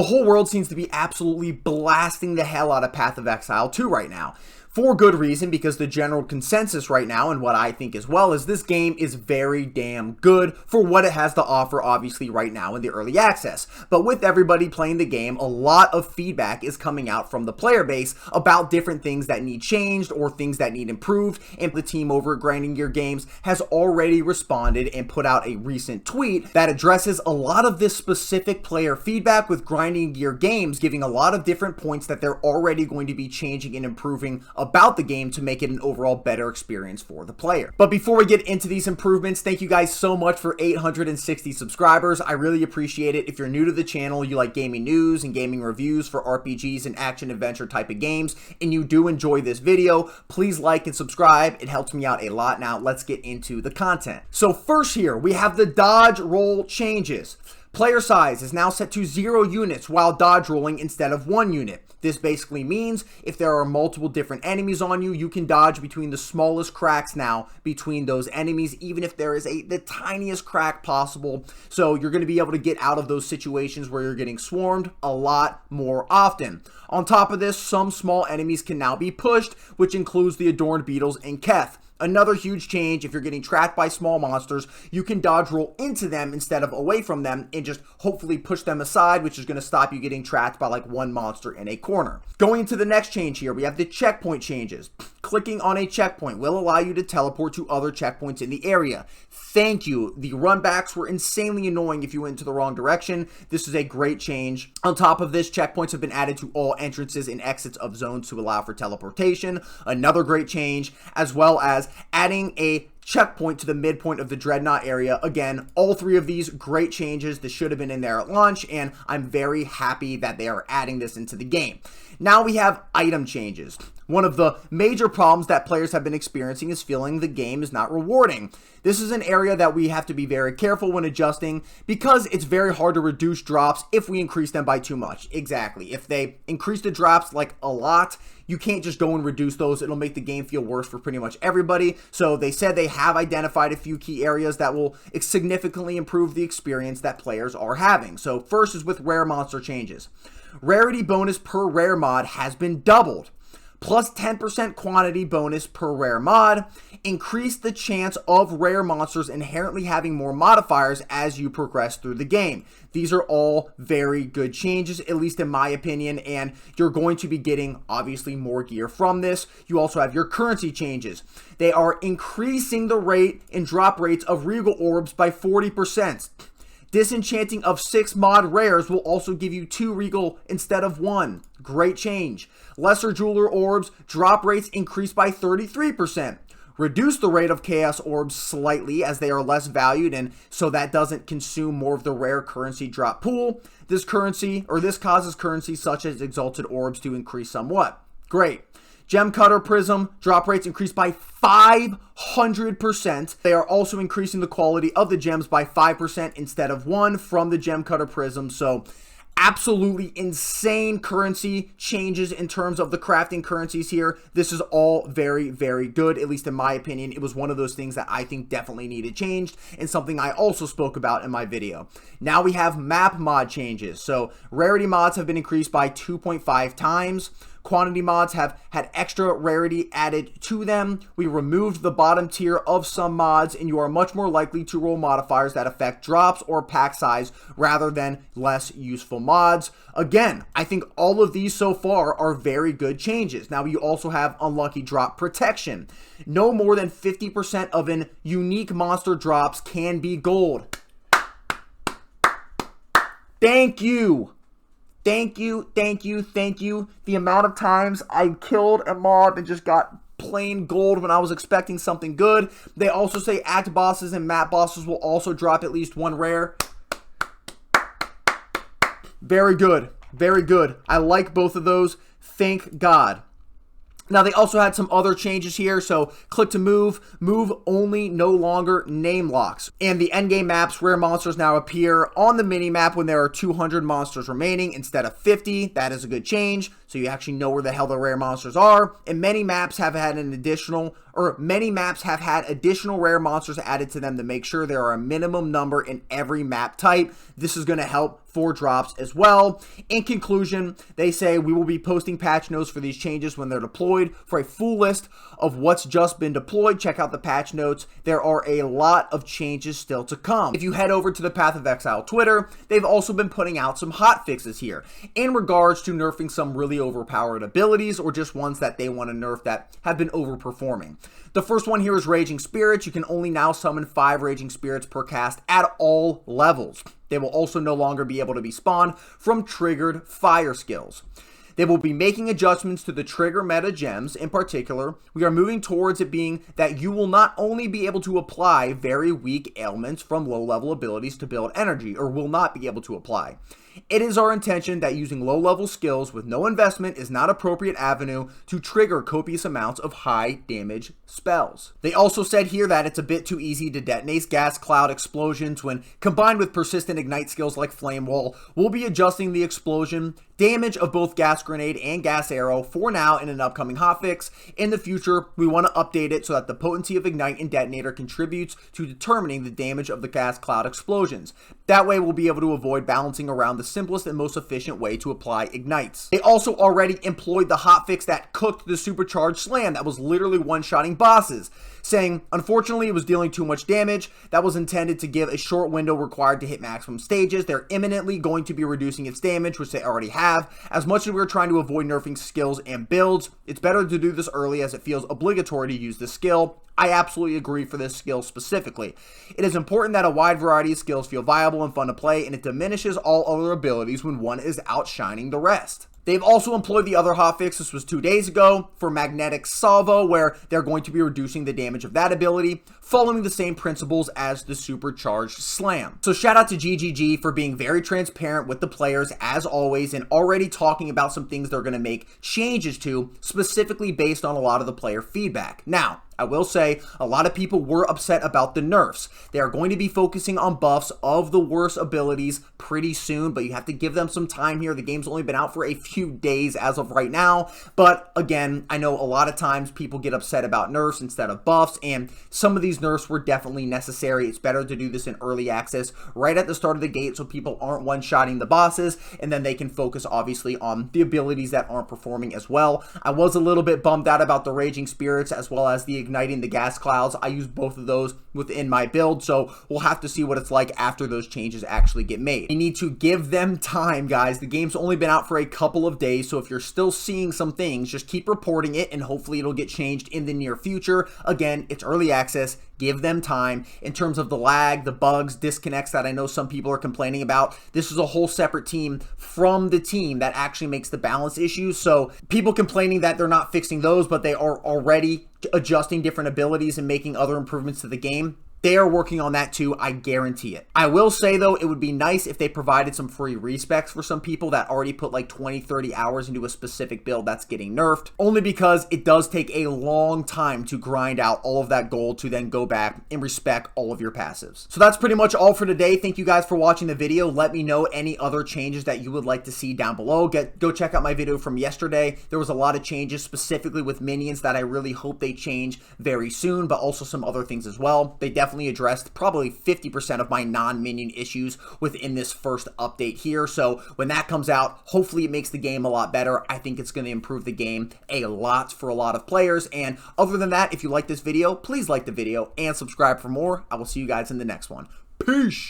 The whole world seems to be absolutely blasting the hell out of Path of Exile 2 right now. For good reason, because the general consensus right now, and what I think as well, is this game is very damn good for what it has to offer, obviously, right now in the early access. But with everybody playing the game, a lot of feedback is coming out from the player base about different things that need changed or things that need improved, and the team over at Grinding Gear Games has already responded and put out a recent tweet that addresses a lot of this specific player feedback, with Grinding Gear Games giving a lot of different points that they're already going to be changing and improving about the game to make it an overall better experience for the player. But before we get into these improvements, thank you guys so much for 860 subscribers. I really appreciate it. If you're new to the channel, you like gaming news and gaming reviews for RPGs and action adventure type of games, and you do enjoy this video, please like and subscribe. It helps me out a lot. Now let's get into the content. So first here, we have the dodge roll changes. Player size is now set to 0 units while dodge rolling instead of 1 unit. This basically means if there are multiple different enemies on you, you can dodge between the smallest cracks now between those enemies, even if there is the tiniest crack possible. So you're going to be able to get out of those situations where you're getting swarmed a lot more often. On top of this, some small enemies can now be pushed, which includes the Adorned Beetles and Keth. Another huge change: if you're getting trapped by small monsters, you can dodge roll into them instead of away from them and just hopefully push them aside, which is going to stop you getting trapped by like one monster in a corner. Going into the next change here, we have the checkpoint changes. Clicking on a checkpoint will allow you to teleport to other checkpoints in the area. Thank you. The runbacks were insanely annoying if you went into the wrong direction. This is a great change. On top of this, checkpoints have been added to all entrances and exits of zones to allow for teleportation. Another great change, as well as adding a checkpoint to the midpoint of the Dreadnought area. Again, all three of these great changes. This should have been in there at launch, and I'm very happy that they are adding this into the game. Now we have item changes. One of the major problems that players have been experiencing is feeling the game is not rewarding. This is an area that we have to be very careful when adjusting, because it's very hard to reduce drops if we increase them by too much. Exactly. If they increase the drops like a lot, you can't just go and reduce those. It'll make the game feel worse for pretty much everybody. So they said they have identified a few key areas that will significantly improve the experience that players are having. So first is with rare monster changes. Rarity bonus per rare mod has been doubled. Plus 10% quantity bonus per rare mod. Increase the chance of rare monsters inherently having more modifiers as you progress through the game. These are all very good changes, at least in my opinion, and you're going to be getting obviously more gear from this. You also have your currency changes. They are increasing the rate and drop rates of regal orbs by 40%. Disenchanting of 6 mod rares will also give you 2 regal instead of 1. Great change. Lesser jeweler orbs drop rates increased by 33%. Reduce the rate of chaos orbs slightly as they are less valued, and so that doesn't consume more of the rare currency drop pool. This causes currency such as exalted orbs to increase somewhat. Great. Gem Cutter Prism drop rates increased by 500%. They are also increasing the quality of the gems by 5% instead of 1 from the Gem Cutter Prism. So absolutely insane currency changes in terms of the crafting currencies here. This is all very, very good, at least in my opinion. It was one of those things that I think definitely needed changed, and something I also spoke about in my video. Now we have map mod changes. So rarity mods have been increased by 2.5 times. Quantity mods have had extra rarity added to them. We removed the bottom tier of some mods, and you are much more likely to roll modifiers that affect drops or pack size rather than less useful mods. Again, I think all of these so far are very good changes. Now you also have unlucky drop protection. No more than 50% of an unique monster drops can be gold. Thank you. Thank you, thank you, thank you. The amount of times I killed a mob and just got plain gold when I was expecting something good. They also say act bosses and map bosses will also drop at least 1 rare. Very good, very good. I like both of those. Thank God. Now, they also had some other changes here. So click to move only, no longer name locks. And the endgame maps, rare monsters now appear on the mini map when there are 200 monsters remaining instead of 50. That is a good change. So you actually know where the hell the rare monsters are. And many maps have had additional rare monsters added to them to make sure there are a minimum number in every map type. This is going to help 4 drops as well. In conclusion, they say we will be posting patch notes for these changes when they're deployed. For a full list of what's just been deployed, check out the patch notes. There are a lot of changes still to come. If you head over to the Path of Exile Twitter, they've also been putting out some hotfixes here in regards to nerfing some really overpowered abilities or just ones that they want to nerf that have been overperforming. The first one here is Raging Spirits. You can only now summon 5 Raging Spirits per cast at all levels. They will also no longer be able to be spawned from triggered fire skills. They will be making adjustments to the trigger meta gems. In particular, we are moving towards it being that you will not only be able to apply very weak ailments from low level abilities to build energy, or will not be able to apply. It is our intention that using low level skills with no investment is not an appropriate avenue to trigger copious amounts of high damage spells. They also said here that it's a bit too easy to detonate gas cloud explosions when combined with persistent ignite skills like Flame Wall. We'll be adjusting the explosion damage of both gas grenade and gas arrow for now in an upcoming hotfix. In the future, we want to update it so that the potency of ignite and detonator contributes to determining the damage of the gas cloud explosions. That way we'll be able to avoid balancing around the simplest and most efficient way to apply ignites. They also already employed the hotfix that cooked the supercharged slam that was literally one-shotting bosses, saying unfortunately it was dealing too much damage. That was intended to give a short window required to hit maximum stages. They're imminently going to be reducing its damage, which they already have. As much as we're trying to avoid nerfing skills and builds, it's better to do this early as it feels obligatory to use this skill. I absolutely agree for this skill specifically. It is important that a wide variety of skills feel viable and fun to play, and it diminishes all other abilities when one is outshining the rest. They've also employed the other hotfix, this was 2 days ago, for Magnetic Salvo, where they're going to be reducing the damage of that ability, following the same principles as the Supercharged Slam. So shout out to GGG for being very transparent with the players as always, and already talking about some things they're going to make changes to, specifically based on a lot of the player feedback. Now, I will say a lot of people were upset about the nerfs. They are going to be focusing on buffs of the worst abilities pretty soon, but you have to give them some time here. The game's only been out for a few days as of right now, but again, I know a lot of times people get upset about nerfs instead of buffs, and some of these nerfs were definitely necessary. It's better to do this in early access right at the start of the gate so people aren't one-shotting the bosses, and then they can focus obviously on the abilities that aren't performing as well. I was a little bit bummed out about the Raging Spirits as well as the igniting the gas clouds. I use both of those within my build, so we'll have to see what it's like after those changes actually get made. We need to give them time, guys. The game's only been out for a couple of days, so if you're still seeing some things, just keep reporting it and hopefully it'll get changed in the near future. Again, it's early access. Give them time. In terms of the lag, the bugs, disconnects that I know some people are complaining about, this is a whole separate team from the team that actually makes the balance issues. So people complaining that they're not fixing those, but they are already adjusting different abilities and making other improvements to the game. They are working on that too, I guarantee it. I will say though, it would be nice if they provided some free respecs for some people that already put like 20, 30 hours into a specific build that's getting nerfed, only because it does take a long time to grind out all of that gold to then go back and respec all of your passives. So that's pretty much all for today. Thank you guys for watching the video. Let me know any other changes that you would like to see down below. Go check out my video from yesterday. There was a lot of changes specifically with minions that I really hope they change very soon, but also some other things as well. They definitely addressed probably 50% of my non-minion issues within this first update here. So when that comes out, hopefully it makes the game a lot better. I think it's going to improve the game a lot for a lot of players. And other than that, if you like this video, please like the video and subscribe for more. I will see you guys in the next one. Peace!